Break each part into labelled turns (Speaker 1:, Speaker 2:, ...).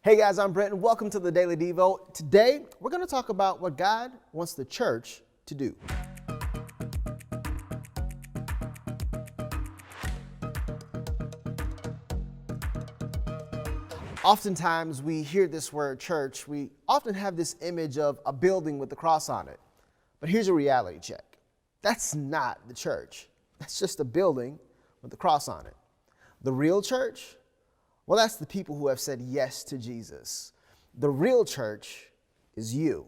Speaker 1: Hey guys, I'm Brent and welcome to the Daily Devo. Today, we're going to talk about what God wants the church to do. Oftentimes, we hear this word church. We often have this image of a building with the cross on it. But here's a reality check. That's not the church. That's just a building with the cross on it. The real church? Well, that's the people who have said yes to Jesus. The real church is you.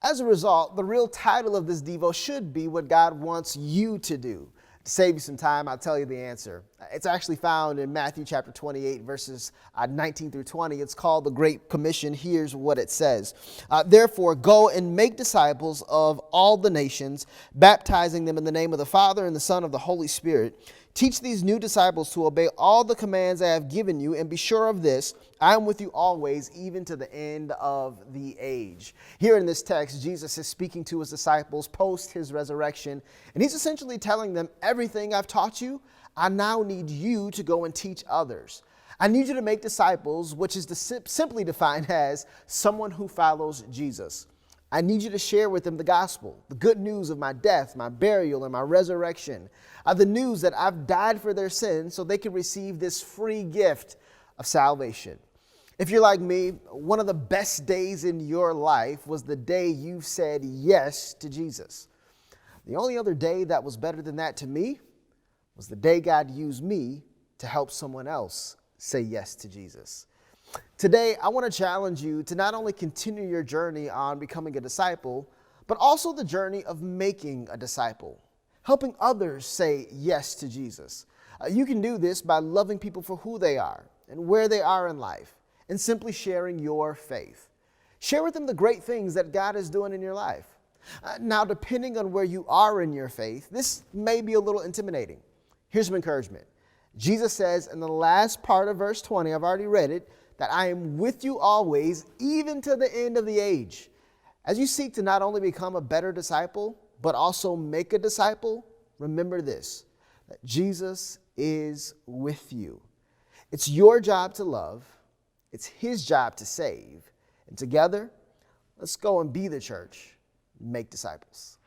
Speaker 1: As a result, the real title of this Devo should be what God wants you to do. To save you some time, I'll tell you the answer. It's actually found in Matthew chapter 28, verses 19 through 20. It's called the Great Commission. Here's what it says. Therefore, go and make disciples of all the nations, baptizing them in the name of the Father and the Son and of the Holy Spirit. Teach these new disciples to obey all the commands I have given you, and be sure of this, I am with you always, even to the end of the age. Here in this text, Jesus is speaking to his disciples post his resurrection, and he's essentially telling them, everything I've taught you, I now need you to go and teach others. I need you to make disciples, which is simply defined as someone who follows Jesus. I need you to share with them the gospel, the good news of my death, my burial, and my resurrection. The news that I've died for their sins so they can receive this free gift of salvation. If you're like me, one of the best days in your life was the day you said yes to Jesus. The only other day that was better than that to me was the day God used me to help someone else say yes to Jesus. Today, I want to challenge you to not only continue your journey on becoming a disciple, but also the journey of making a disciple, helping others say yes to Jesus. You can do this by loving people for who they are and where they are in life, and simply sharing your faith. Share with them the great things that God is doing in your life. Now, depending on where you are in your faith, this may be a little intimidating. Here's some encouragement. Jesus says in the last part of verse 20, I've already read it, that I am with you always, even to the end of the age. As you seek to not only become a better disciple, but also make a disciple, remember this, that Jesus is with you. It's your job to love. It's his job to save. And together, let's go and be the church, make disciples.